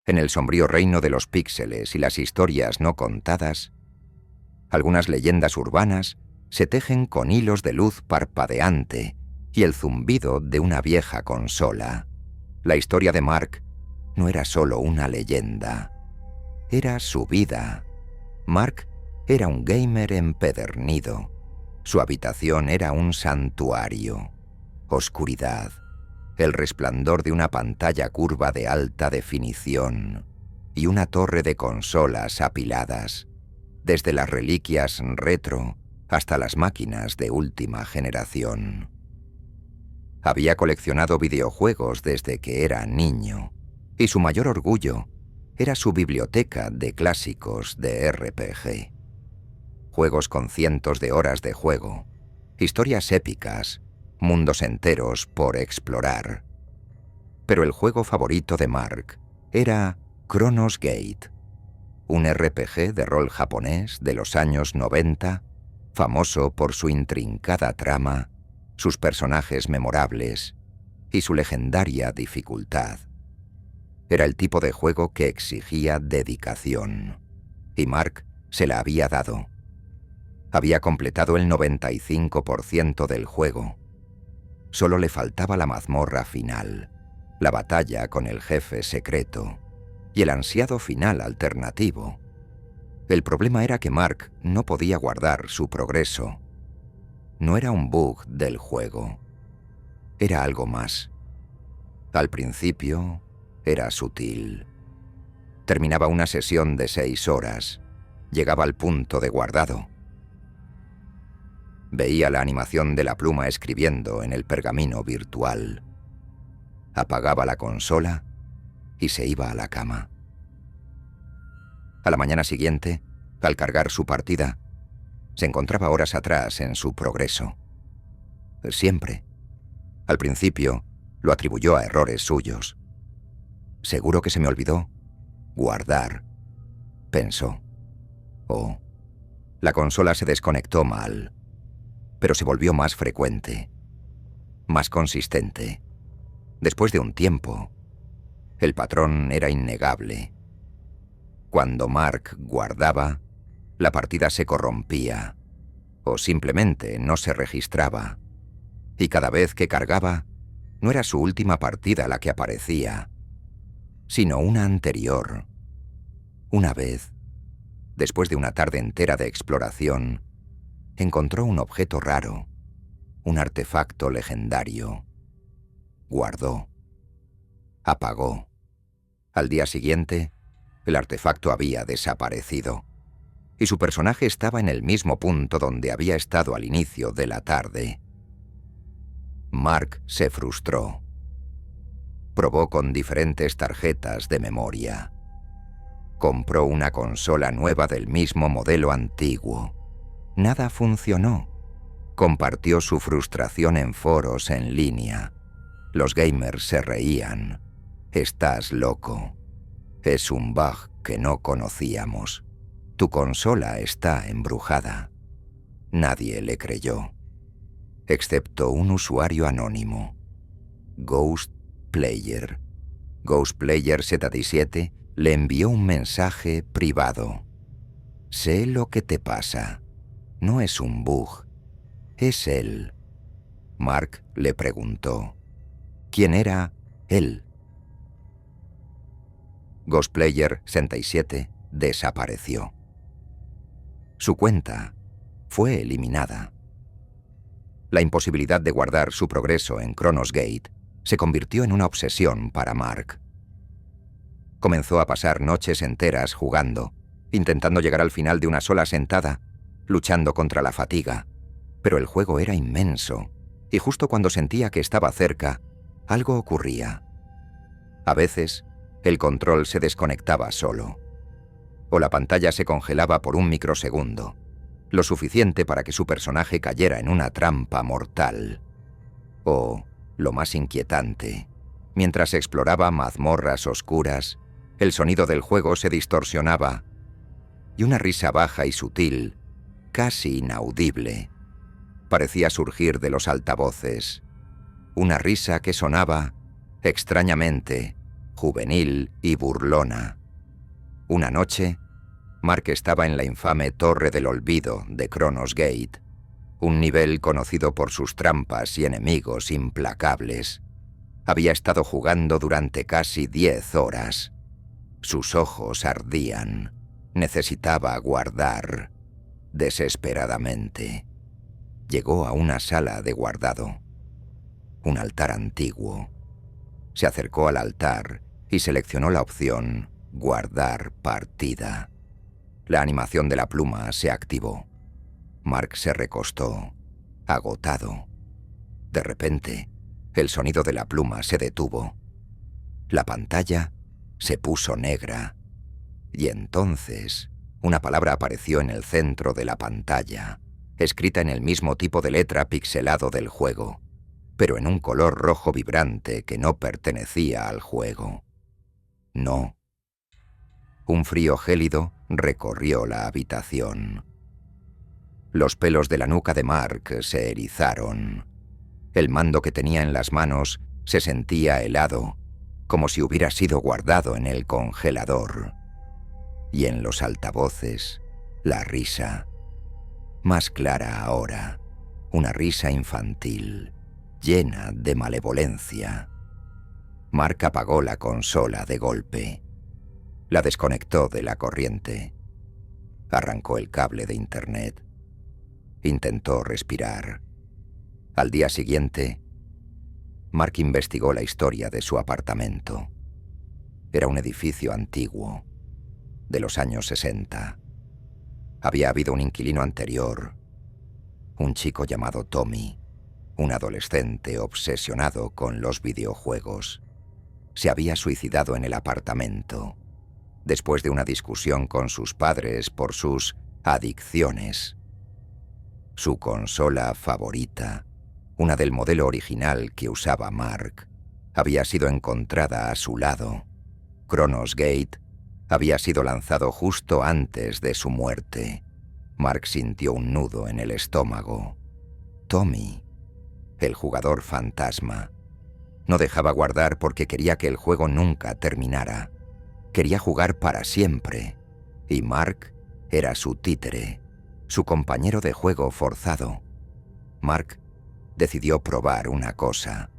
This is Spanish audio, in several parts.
En el sombrío reino de los píxeles y las historias no contadas, algunas leyendas urbanas se tejen con hilos de luz parpadeante y el zumbido de una vieja consola. La historia de Mark no era solo una leyenda, era su vida. Mark era un gamer empedernido. Su habitación era un santuario. Oscuridad, el resplandor de una pantalla curva de alta definición y una torre de consolas apiladas, desde las reliquias retro hasta las máquinas de última generación. Había coleccionado videojuegos desde que era niño, y su mayor orgullo era su biblioteca de clásicos de RPG. Juegos con cientos de horas de juego, historias épicas, mundos enteros por explorar. Pero el juego favorito de Mark era Chronos Gate, un RPG de rol japonés de los años 90, famoso por su intrincada trama, sus personajes memorables y su legendaria dificultad. Era el tipo de juego que exigía dedicación, y Mark se la había dado. Había completado el 95% del juego. Solo le faltaba la mazmorra final, la batalla con el jefe secreto y el ansiado final alternativo. El problema era que Mark no podía guardar su progreso. No era un bug del juego. Era algo más. Al principio era sutil. Terminaba una sesión de 6 horas. Llegaba al punto de guardado. Veía la animación de la pluma escribiendo en el pergamino virtual. Apagaba la consola y se iba a la cama. A la mañana siguiente, al cargar su partida, se encontraba horas atrás en su progreso. Siempre. Al principio, lo atribuyó a errores suyos. Seguro que se me olvidó guardar, pensó. O la consola se desconectó mal, pero se volvió más frecuente, más consistente. Después de un tiempo, el patrón era innegable. Cuando Mark guardaba, la partida se corrompía, o simplemente no se registraba, y cada vez que cargaba, no era su última partida la que aparecía, sino una anterior. Una vez, después de una tarde entera de exploración, encontró un objeto raro, un artefacto legendario. Guardó. Apagó. Al día siguiente, el artefacto había desaparecido, y su personaje estaba en el mismo punto donde había estado al inicio de la tarde. Mark se frustró. Probó con diferentes tarjetas de memoria. Compró una consola nueva del mismo modelo antiguo. Nada funcionó. Compartió su frustración en foros en línea. Los gamers se reían. «Estás loco. Es un bug que no conocíamos. Tu consola está embrujada». Nadie le creyó, excepto un usuario anónimo, Ghost Player. Ghost Player 77 le envió un mensaje privado. «Sé lo que te pasa. No es un bug. Es él». Mark le preguntó quién era él. Ghost Player 67 desapareció. Su cuenta fue eliminada. La imposibilidad de guardar su progreso en Chronos Gate se convirtió en una obsesión para Mark. Comenzó a pasar noches enteras jugando, intentando llegar al final de una sola sentada, luchando contra la fatiga. Pero el juego era inmenso, y justo cuando sentía que estaba cerca, algo ocurría. A veces, el control se desconectaba solo, o la pantalla se congelaba por un microsegundo, lo suficiente para que su personaje cayera en una trampa mortal. O, lo más inquietante, mientras exploraba mazmorras oscuras, el sonido del juego se distorsionaba, y una risa baja y sutil, casi inaudible, parecía surgir de los altavoces. Una risa que sonaba, extrañamente, juvenil y burlona. Una noche, Mark estaba en la infame Torre del Olvido de Kronos Gate, un nivel conocido por sus trampas y enemigos implacables. Había estado jugando durante casi 10 horas. Sus ojos ardían. Necesitaba guardar. Desesperadamente. Llegó a una sala de guardado. Un altar antiguo. Se acercó al altar y seleccionó la opción Guardar partida. La animación de la pluma se activó. Mark se recostó, agotado. De repente, el sonido de la pluma se detuvo. La pantalla se puso negra. Y entonces, una palabra apareció en el centro de la pantalla, escrita en el mismo tipo de letra pixelado del juego, pero en un color rojo vibrante que no pertenecía al juego. No. Un frío gélido recorrió la habitación. Los pelos de la nuca de Mark se erizaron. El mando que tenía en las manos se sentía helado, como si hubiera sido guardado en el congelador. Y en los altavoces, la risa, más clara ahora, una risa infantil, llena de malevolencia. Mark apagó la consola de golpe. La desconectó de la corriente. Arrancó el cable de internet. Intentó respirar. Al día siguiente, Mark investigó la historia de su apartamento. Era un edificio antiguo, de los años 60. Había habido un inquilino anterior, un chico llamado Tommy, un adolescente obsesionado con los videojuegos. Se había suicidado en el apartamento, después de una discusión con sus padres por sus adicciones. Su consola favorita, una del modelo original que usaba Mark, había sido encontrada a su lado. Kronos Gate había sido lanzado justo antes de su muerte. Mark sintió un nudo en el estómago. Tommy, el jugador fantasma, no dejaba guardar porque quería que el juego nunca terminara. Quería jugar para siempre, y Mark era su títere, su compañero de juego forzado. Mark decidió probar una cosa.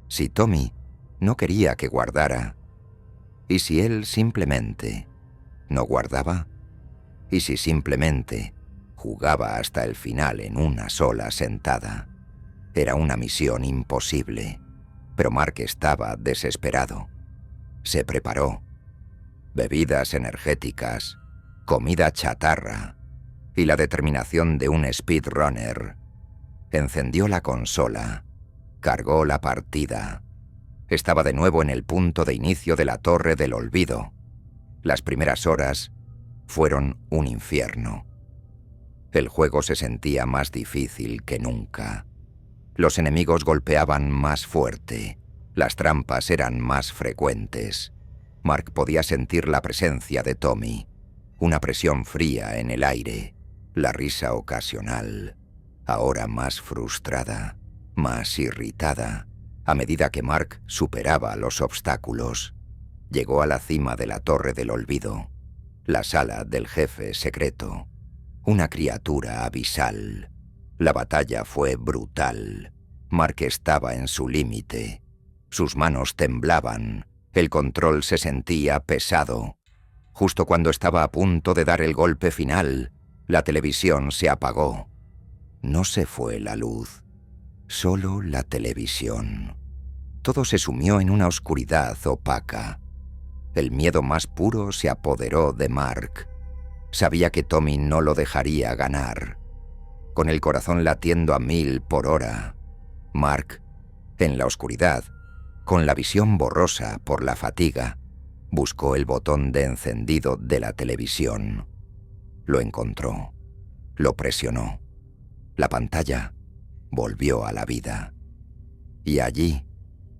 Si Tommy no quería que guardara, y si él simplemente no guardaba, y si simplemente jugaba hasta el final en una sola sentada. Era una misión imposible, pero Mark estaba desesperado. Se preparó. Bebidas energéticas, comida chatarra y la determinación de un speedrunner. Encendió la consola, cargó la partida. Estaba de nuevo en el punto de inicio de la Torre del Olvido. Las primeras horas fueron un infierno. El juego se sentía más difícil que nunca. Los enemigos golpeaban más fuerte. Las trampas eran más frecuentes. Mark podía sentir la presencia de Tommy, una presión fría en el aire, la risa ocasional, ahora más frustrada, más irritada, a medida que Mark superaba los obstáculos. Llegó a la cima de la Torre del Olvido, la sala del jefe secreto, una criatura abisal. La batalla fue brutal. Mark estaba en su límite. Sus manos temblaban. El control se sentía pesado. Justo cuando estaba a punto de dar el golpe final, la televisión se apagó. No se fue la luz, solo la televisión. Todo se sumió en una oscuridad opaca. El miedo más puro se apoderó de Mark. Sabía que Tommy no lo dejaría ganar. Con el corazón latiendo a 1000 por hora, Mark, en la oscuridad, con la visión borrosa por la fatiga, buscó el botón de encendido de la televisión. Lo encontró. Lo presionó. La pantalla volvió a la vida. Y allí,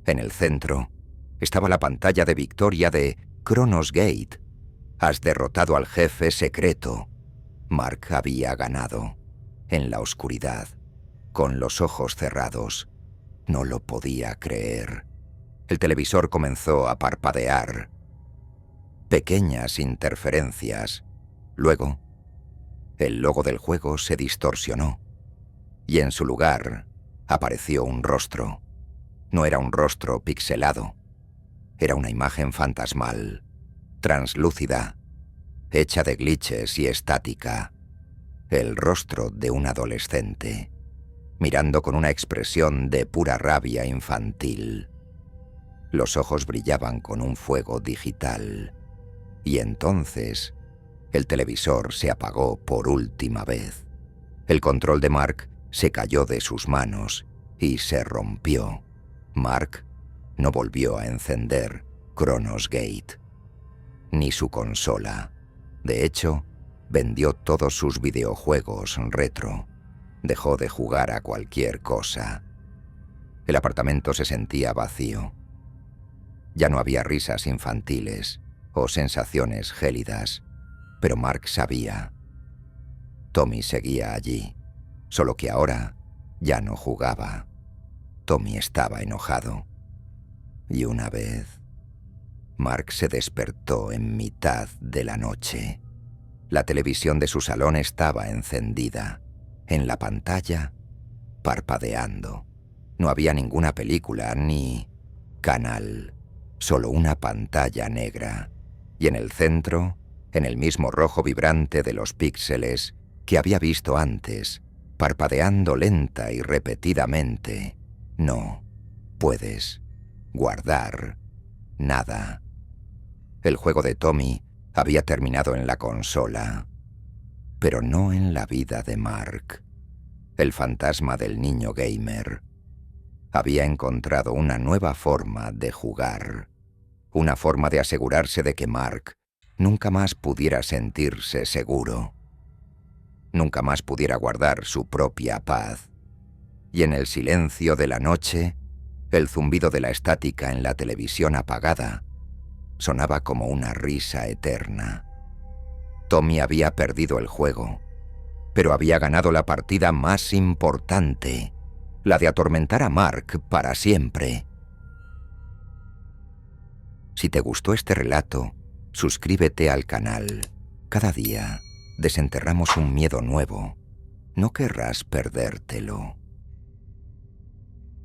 en el centro, estaba la pantalla de victoria de Kronos Gate. Has derrotado al jefe secreto. Mark había ganado. En la oscuridad, con los ojos cerrados. No lo podía creer. El televisor comenzó a parpadear. Pequeñas interferencias. Luego, el logo del juego se distorsionó y en su lugar apareció un rostro. No era un rostro pixelado. Era una imagen fantasmal, translúcida, hecha de glitches y estática. El rostro de un adolescente, mirando con una expresión de pura rabia infantil. Los ojos brillaban con un fuego digital. Y entonces, el televisor se apagó por última vez. El control de Mark se cayó de sus manos y se rompió. Mark no volvió a encender Chronos Gate, ni su consola. De hecho, vendió todos sus videojuegos retro. Dejó de jugar a cualquier cosa. El apartamento se sentía vacío. Ya no había risas infantiles o sensaciones gélidas, pero Mark sabía. Tommy seguía allí, solo que ahora ya no jugaba. Tommy estaba enojado. Y una vez, Mark se despertó en mitad de la noche. La televisión de su salón estaba encendida. En la pantalla, parpadeando. No había ninguna película ni canal, solo una pantalla negra. Y en el centro, en el mismo rojo vibrante de los píxeles que había visto antes, parpadeando lenta y repetidamente, no puedes guardar nada. El juego de Tommy había terminado en la consola, pero no en la vida de Mark. El fantasma del niño gamer había encontrado una nueva forma de jugar, una forma de asegurarse de que Mark nunca más pudiera sentirse seguro, nunca más pudiera guardar su propia paz. Y en el silencio de la noche, el zumbido de la estática en la televisión apagada sonaba como una risa eterna. Tommy había perdido el juego, pero había ganado la partida más importante, la de atormentar a Mark para siempre. Si te gustó este relato, suscríbete al canal. Cada día desenterramos un miedo nuevo. No querrás perdértelo.